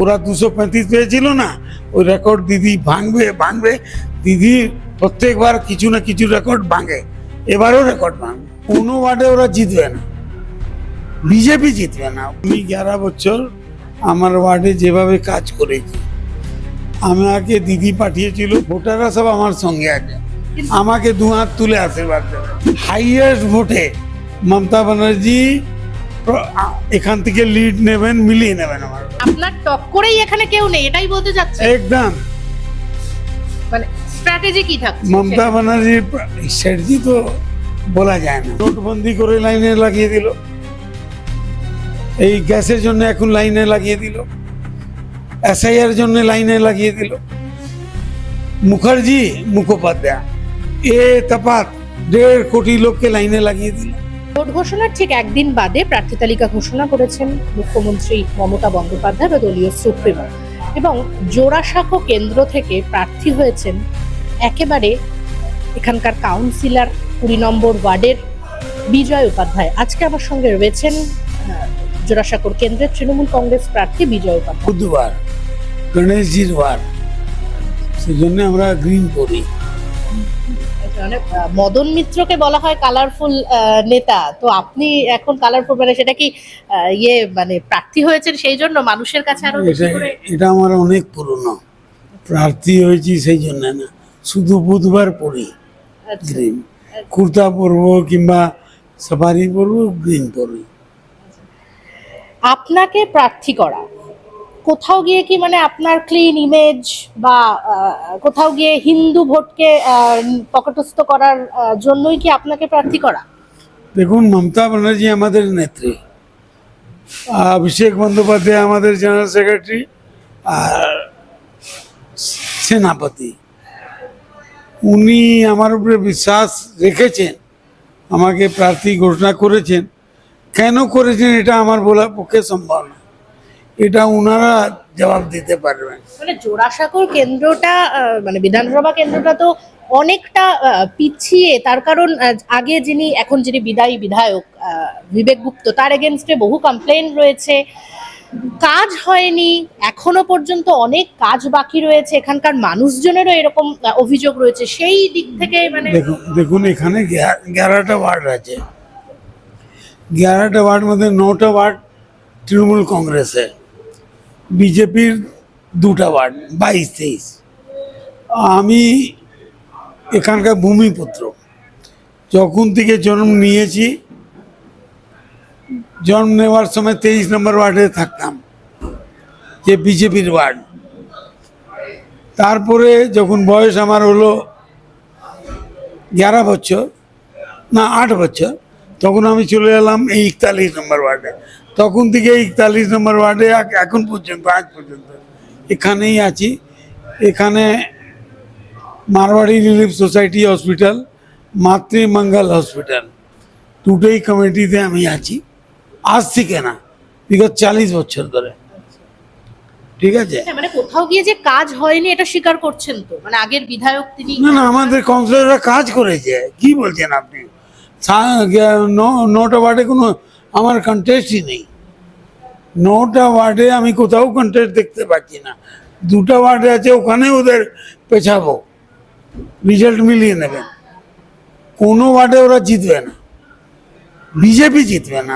ওরা 235 পেয়েছিল না, ওই রেকর্ড দিদি ভাঙবে ভাঙবে। দিদি প্রত্যেকবার কিছু না কিছু রেকর্ড ভাঙে, এবারও রেকর্ড ভাঙবে। কোনো ওয়ার্ডে ওরা জিতবে না, বিজেপি জিতবে না। আমি 11 বছর আমার ওয়ার্ডে যেভাবে কাজ করেছি, আমাকে দিদি পাঠিয়েছিল, ভোটাররা সব আমার সঙ্গে আছে, আমাকে দু হাত তুলে আশীর্বাদ দেবে। হাইয়েস্ট ভোটে মমতা ব্যানার্জি এখান থেকে লিড নেবেন, মিলিয়ে নেবেন। আমার আপনার টক্করেই এখানে কেউ নেই, এটাই বলতে যাচ্ছে? একদম। মানে স্ট্র্যাটেজি কি থাকছে? মমতা ব্যানার্জির স্ট্র্যাটেজি তো বলা যায় না। নোটবন্দি করে লাইনে লাগিয়ে দিল, এই গ্যাসের জন্য এখন লাইনে লাগিয়ে দিল, এসআইআর জন্য লাইনে লাগিয়ে দিল। মুখার্জি মুখোপাধ্যায় এ তফাৎ 1.5 কোটি লোককে লাইনে লাগিয়ে দিল। ভোট ঘোষণার ঠিক একদিন বাদে প্রার্থী তালিকা ঘোষণা করেছেন মুখ্যমন্ত্রী মমতা বন্দ্যোপাধ্যায় বা দলীয় সুপ্রিমো, এবং জোড়াসাঁকো কেন্দ্র থেকে প্রার্থী হয়েছেন একেবারে এখানকার কাউন্সিলর 20 নম্বর ওয়ার্ডের বিজয় উপাধ্যায়। আজকে আমার সঙ্গে রয়েছেন জোড়াসাঁকোর কেন্দ্রের তৃণমূল কংগ্রেস প্রার্থী বিজয় উপাধ্যায়। বুধবার গণেশজির বার, সেই জন্য আমরা গ্রিন করি। মানে মদন মিত্রকে বলা হয় কালারফুল নেতা, তো আপনি এখন কালারফুল, মানে সেটা কি মানে প্রার্থী হয়েছেন সেই জন্য মানুষের কাছে আরো বেশি করে? এটা আমার অনেক পুরনো, প্রার্থী হয়েছি সেই জন্য না, শুধু বুধবার পরি গ্রিন। কুর্তা পরবো কিংবা সাফারি পরবো, গ্রিন পরি। আপনাকে প্রার্থী করা কোথাও গিয়ে কি মানে আপনার ক্লিন ইমেজ বা কোথাও গিয়ে হিন্দু ভোটকে পকেটস্থ করার জন্যই কি আপনাকে প্রার্থী করা? দেখুন, মমতা ব্যানার্জি আমাদের নেত্রী, অভিষেক বন্দ্যোপাধ্যায় আমাদের জেনারেল সেক্রেটারি আর সেনাপতি। উনি আমার উপরে বিশ্বাস রেখেছেন, আমাকে প্রার্থী ঘোষণা করেছেন। কেন করেছেন এটা আমার বলার পক্ষে সম্ভব না, এটা ওনারা জবাব দিতে পারবেন। মানে জোড়াসাঁকোর কেন্দ্রটা মানে বিধানসভা কেন্দ্রটা তো অনেকটা পিছিয়ে, তার কারণ আগে এখন যিনি বিদায়ী বিধায়ক বিবেক গুপ্ত, তার এগেনস্টে বহু কমপ্লেন রয়েছে, কাজ হয়নি এখনো পর্যন্ত, অনেক কাজ বাকি রয়েছে, এখানকার মানুষজনেরও এরকম অভিযোগ রয়েছে। সেই দিক থেকে মানে দেখুন এখানে 11টা ওয়ার্ড আছে, 11টা ওয়ার্ড মধ্যে 9টা ওয়ার্ড তৃণমূল কংগ্রেসের, বিজেপির 2টা ওয়ার্ড, 22-23। আমি এখানকার ভূমিপুত্র, যখন থেকে জন্ম নিয়েছি, জন্ম নেওয়ার সময় 23 নম্বর ওয়ার্ডে থাকতাম, যে বিজেপির ওয়ার্ড। তারপরে যখন বয়স আমার হলো 11 বছর না 8 বছর, তখন আমি চলে এলাম এই 41 নম্বর ওয়ার্ডে। তখন থেকে 41 নম্বর ওয়ার্ডে এখন পর্যন্ত, আজ পর্যন্ত এখানেই আছি। এখানে Marwari relief society hospital, Matrimangal hospital, দুটোই কমিটিতে আমি আছি। আজ থেকে না, বিগত 40 বছর ধরে। ঠিক আছে, মানে কোথাও গিয়ে যে কাজ হয়নি এটা স্বীকার করছেন তো? মানে আগের বিধায়ক তিনি না আমাদের কাউন্সিলররা কাজ করেছে। কি বলছেন আপনি? 9টা ওয়ার্ডে কোনো আমার কন্টেস্টই নেই। 9টা ওয়ার্ডে আমি কোথাও কন্টেস্ট দেখতে পাচ্ছি না। 2টা ওয়ার্ডে আছে, ওখানে ওদের পেছাবো, রেজাল্ট মিলিয়ে নেবেন। কোনো ওয়ার্ডে ওরা জিতবে না, বিজেপি জিতবে না।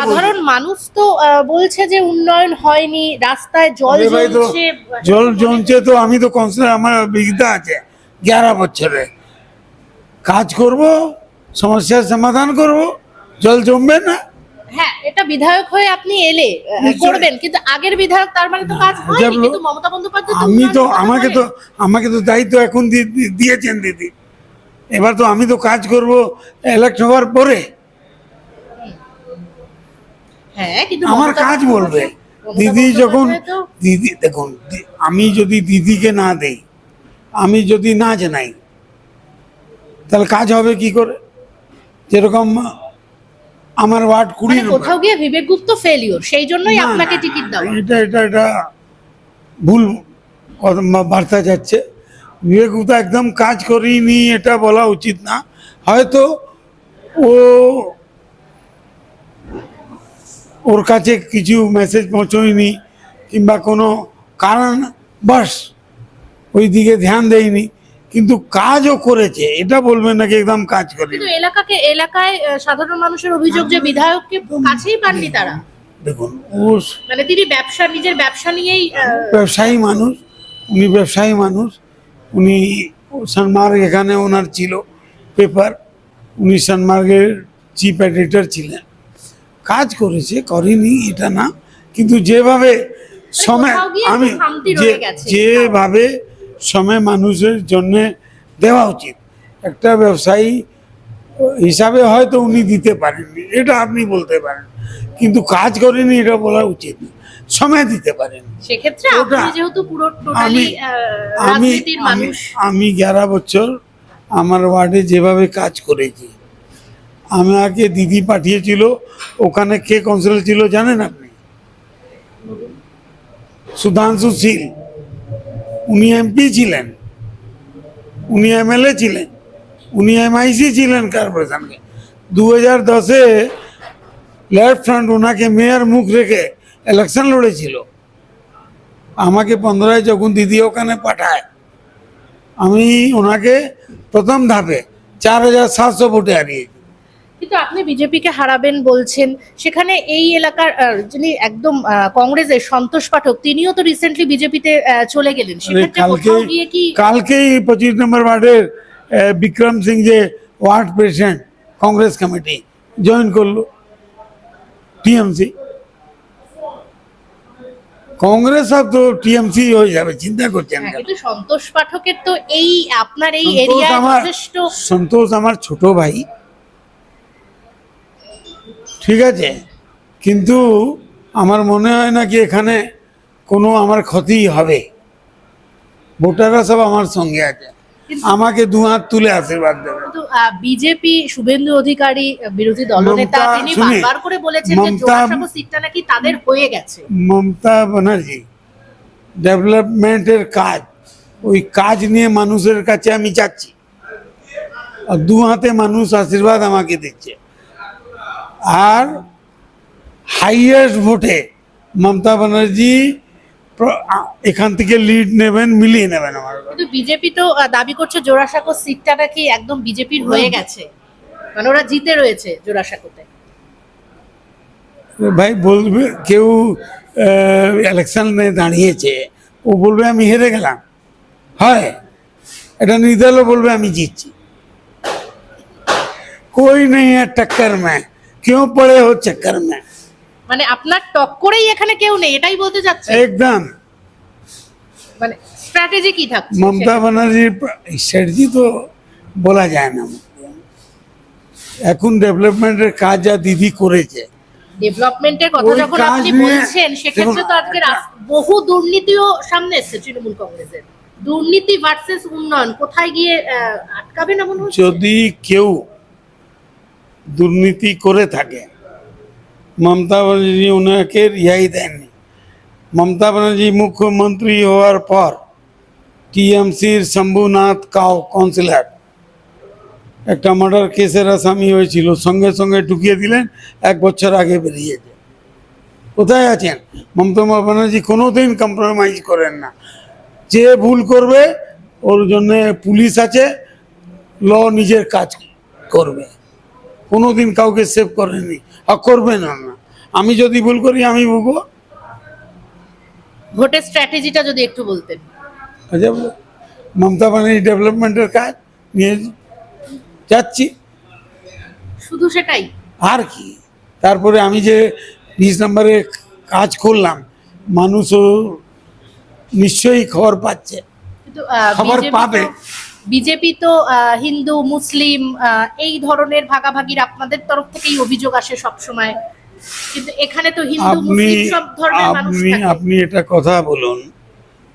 সাধারণ মানুষ তো বলছে যে উন্নয়ন হয়নি, রাস্তায় জল জমছে। জল জমছে তো আমি তো কাউন্সিলর, আমার অভিজ্ঞতা আছে 11 বছরে। কাজ করব, সমস্যার সমাধান করব, জল জমবে না। হ্যাঁ, এটা বিধায়ক হয়ে আপনি এলে করবেন, কিন্তু আগের বিধায়ক তার মানে তো কাজ হয়নি। কিন্তু মমতা বন্দ্যোপাধ্যায় আমাকে তো দায়িত্ব এখন দিয়েছেন দিদি। এবার তো আমি তো কাজ করব ইলেক্ট হওয়ার পরে। হ্যাঁ, কিন্তু আমার কাজ বলবে দিদি। যখন দিদি, দেখুন, আমি যদি দিদিকে না দেই, আমি যদি না জানাই, তাহলে কাজ হবে কি করে? যেরকম আমার ওয়ার্ড 20 নম্বর, কোথাও গিয়ে বিবেক গুপ্ত ফেলিওর, সেই জন্যই আপনাকে টিকিট দাও। এটা ভুল বার্তা যাচ্ছে। বিবেক গুপ্তা একদম কাজ করিনি, এটা বলা উচিত না। হয়তো ওর কাছে কিছু মেসেজ পৌঁছয়নি, কিংবা কোনো কারণ বাস ওই দিকে ধ্যান দেয়নি, কিন্তু কাজও করেছে, এটা বলবেন নাকি একদম কাজ করে। কিন্তু এলাকায় সাধারণ মানুষের অভিযোগ যে বিধায়ককে কাছেই পাননি তারা। দেখুন, ও মানে তিনি নিজের ব্যবসা নিয়েই ব্যবসায়ী মানুষ, উনি সানমার্গ এখানে ওনার ছিল পেপার, উনি সানমার্গের চিফ এডিটর ছিলেন, কাজ করেছে, করেনি এটা না, কিন্তু যেভাবে সময় কোথাও গিয়ে আমি একটু খামতি রয়ে গেছে। যেভাবে সময় মানুষের জন্য দেওয়া উচিত, একটা ব্যবসায়ী হিসাবে হয়তো উনি দিতে পারেননি, এটা আপনি বলতে পারেন, কিন্তু কাজ করেনি এটা বলা উচিত না, সময় দিতে পারেন। সেক্ষেত্রে আপনি ওটা- যেহেতু পুরো আমি টোটালি আমি রাজনীতির মানুষ, আমি 11 বছর আমার ওয়ার্ডে যেভাবে কাজ করেছি, আমাকে দিদি পাঠিয়েছিল, ওখানে কে কাউন্সিলর ছিল জানেন আপনি? সুধাংশু শীল, উনি এমপি ছিলেন, উনি এমএলএ ছিলেন, উনি এমআইসি ছিলেন কর্পোরেশনকে। 2010-এ লেফট ফ্রন্ট ওনাকে মেয়র মুখ রেখে ইলেকশন লড়েছিল। আমাকে 15-এ যখন দিদি ওখানে পাঠায়, আমি ওনাকে প্রথম ধাপে 4700 ভোটে হারিয়েছি। কিন্তু আপনি বিজেপিকে হারাবেন বলছেন, সেখানে এই এলাকার যিনি একদম কংগ্রেসের সন্তোষ পাঠক, তিনিও তো রিসেন্টলি বিজেপিতে চলে গেলেন। সেক্ষেত্রে কোথাও গিয়ে কি কালকেই 25 নম্বর ওয়ার্ডের বিক্রম সিং যে word president Congress committee join করলো টিএমসি। কংগ্রেস আর তো টিএমসি হয়ে যাবে, চিন্তা করছেন কেন? কিন্তু সন্তোষ পাঠকের তো এই আপনার এই সন্তোষ এরিয়ায় আমার- যথেষ্ট সন্তোষ আমার ছোট ভাই, ঠিক আছে, কিন্তু আমার মনে হয় না কি এখানে কোনো আমার ক্ষতি হবে। ভোটাররা সব আমার সঙ্গে আছে, আমাকে দু হাত তুলে আশীর্বাদ দেবে। কিন্তু বিজেপি শুভেন্দু অধিকারী বিরোধী দলনেতা, মমতা, তিনি শুনে, বারবার করে বলেছেন যে মমতা- জোড়াসাঁকো সিটটা নাকি তাদের হয়ে গেছে। মমতা ব্যানার্জি ডেভেলপমেন্টের কাজ, ওই কাজ নিয়ে মানুষের কাছে আমি যাচ্ছি, আর দু হাতে মানুষ আশীর্বাদ আমাকে দিচ্ছে, আর হাইয়েস্ট ভোটে মমতা ব্যানার্জি এখান থেকে লিড নেবেন, মিলিয়ে নেবেন আমার। কিন্তু বিজেপি তো দাবি করছে জোড়াসাঁকো সিটটা নাকি একদম বিজেপির হয়ে গেছে, মানে ওরা জিতে রয়েছে জোড়াসাঁকোতে। ভাই বলবে কেউ ইলেকশনে দাঁড়িয়েছে, ও বলবে আমি হেরে গেলাম, হয় এটা নির্দলও বলবে আমি জিতছি। कोई नहीं है टक्कर में, क्यों पड़े हो चक्कर में? মানে আপনার টক্করেই এখানে কেউ নেই, এটাই বলতে চাচ্ছে। एकदम মানে স্ট্র্যাটেজি কি থাকছে? ममता बनर्जी स्ट्रेटजी तो বলা যায় না। এখন ডেভেলপমেন্টের কাজ যা দিদি করেছে, ডেভেলপমেন্টের কথা ওই যখন কাজ আপনি নিয়ে- বলছেন, সেক্ষেত্রে তো দেখুন, আজকে বহু দুর্নীতিও সামনে এসেছে তৃণমূল কংগ্রেসের। দুর্নীতি ভার্সেস উন্নয়ন কোথায় গিয়ে আটকাবে না মনে হচ্ছে? যদি কেউ দুর্নীতি করে থাকে, মমতা ব্যানার্জি ওনাকে রিহাই দেননি। মমতা ব্যানার্জি মুখ্যমন্ত্রী হওয়ার পর টিএমসির শম্ভুনাথ কাউন্সিলর একটা মার্ডার কেসের আসামি হয়েছিল, সঙ্গে সঙ্গে ঢুকিয়ে দিলেন, 1 বছর আগে বেরিয়েছে। কোথায় আছেন? মমতা ব্যানার্জি কোনোদিন কম্প্রোমাইজ করেন না, যে ভুল করবে ওর জন্য পুলিশ আছে, ল নিজের কাজ করবে, কোনোদিন কাউকে সেভ করেনি আর করবে না। আমি যদি ভুল করি আমি ভুগবো। ভোটের স্ট্র্যাটেজিটা যদি একটু বলতেন। আচ্ছা, মমতা ব্যানার্জি ডেভেলপমেন্টের কাজ নিয়ে যাচ্ছি, শুধু সেটাই? আর কি। তারপরে আমি যে 20 নম্বরে কাজ করলাম, মানুষও নিশ্চয়ই খবর পাচ্ছে, কিন্তু খবর পাবে। বিজেপি তো হিন্দু মুসলিম এই ধরনের ভাগাভাগির আপনাদের তরফ থেকেই অভিযোগ আসে সব সময়, কিন্তু এখানে তো হিন্দু আপনি মুসলিম সব ধর্মের মানুষ আপনি থাকে। আপনি এটা কথা বলুন,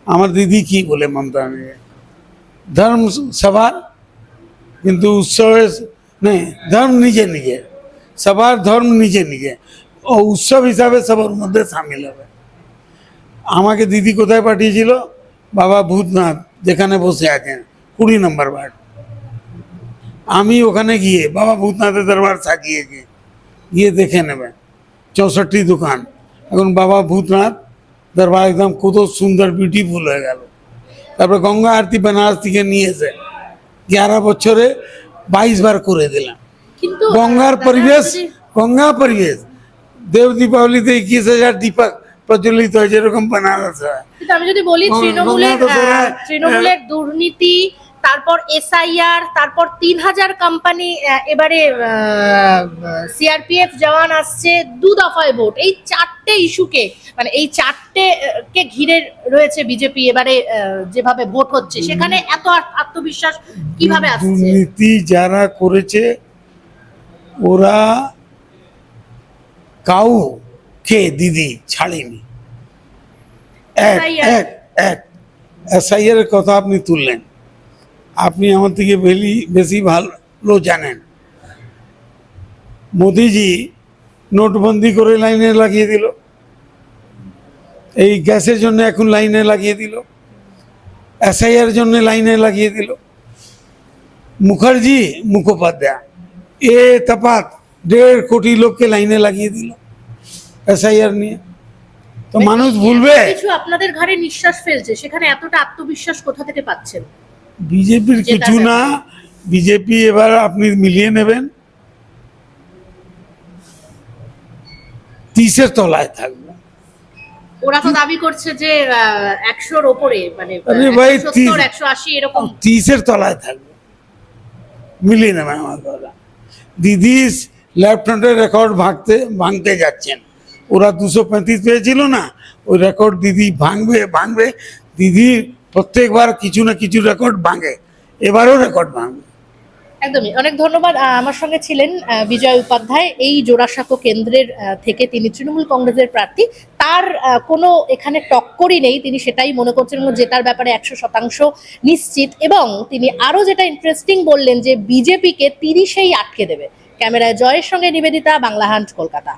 আমার দিদি কি বলে মমতা ব্যানার্জি, ধর্ম সবার, কিন্তু উৎসবে নেই, ধর্ম নিজে নিজে, সবার ধর্ম নিজে নিজে, ও উৎসব হিসাবে সবার মধ্যে সামিল হবে। আমাকে দিদি কোথায় পাঠিয়েছিল? বাবা ভূতনাথ যেখানে বসে আছেন 20 নম্বর ওয়ার্ড, আমি ওখানে গিয়ে বাবা ভূতনাথের দরবার সাজিয়েছি, গিয়ে দেখে নেবেন 64 দোকান। এখন বাবা ভূতনাথ দরবার একদম কত সুন্দর বিউটিফুল হয়ে গেল। তারপরে গঙ্গা আরতি বেনারস থেকে নিয়েছে, 11 বছরে 22 বার করে দিলাম। কিন্তু গঙ্গার দাদা, পরিবেশ, যদি- গঙ্গা পরিবেশ, দেব দীপাবলিতে 21,000 দীপক প্রজ্বলিত হয় যেরকম বেনারস হয়। কিন্তু আমি যদি বলি গঙ্গা তো ধরে- তৃণমূলের দুর্নীতি, তারপর এসআইআর, তারপর 3,000 কোম্পানি, এবারে সিআরপিএফ জওয়ান আসছে, 2 দফায় ভোট, এই 4টে ইস্যুকে মানে এই 4টে কে ঘিরে রয়েছে বিজেপি। এবারে যেভাবে ভোট হচ্ছে সেখানে এত আত্মবিশ্বাস কিভাবে আসছে? দুর্নীতি যারা করেছে ওরা কাউকে দিদি ছাড়েনি। SIR এসআইআর এর কথা আপনি তুললেন, আপনি আমার থেকে বেশি ভালো জানেন। মোদিজি নোটবন্দি করে লাইনে লাগিয়ে দিল, এই গ্যাসের জন্য এখন লাইনে লাগিয়ে দিল, এসআইআর জন্য লাইনে লাগিয়ে দিল। মুখার্জি মুখোপাধ্যায় এ তপাত 1.5 কোটি লোককে লাইনে লাগিয়ে দিল এসআইআর নিয়ে। তো মানুষ ভুলবে? কিছু আপনাদের ঘাড়ে নিঃশ্বাস ফেলছে, সেখানে এতটা আত্মবিশ্বাস কোথা থেকে পাচ্ছেন? বিজেপির যেটা কিছু না, বিজেপি এবার আপনি মিলিয়ে নেবেন 30-এর তলায় থাকবে। ওরা তো দাবি করছে যে 100-র ওপরে, মানে আরে ভাই, 170, 180 এরকম। 30-এর তলায় থাকবে, মিলিয়ে নেবেন আমার কথা। দিদি লেফট হ্যান্ডের রেকর্ড ভাঙতে যাচ্ছেন। ওরা 235 পেয়েছিল না, ওই রেকর্ড দিদি ভাঙবে। দিদি প্রত্যেকবার কিছু না কিছু রেকর্ড ভাঙে, এবারও রেকর্ড ভাঙবে। একদমই। অনেক ধন্যবাদ। আমার সঙ্গে ছিলেন বিজয় উপাধ্যায়, এই জোড়াসাঁকো কেন্দ্রের থেকে। তিনি তৃণমূল কংগ্রেসের প্রার্থী। তার কোনো এখানে টক্করই নেই, তিনি সেটাই মনে করছেন এবং জেতার ব্যাপারে 100% নিশ্চিত। এবং তিনি আরো যেটা ইন্টারেস্টিং বললেন যে বিজেপিকে 30-এই আটকে দেবে। ক্যামেরায় জয়ের সঙ্গে নিবেদিতা, বাংলা হান্ট, কলকাতা।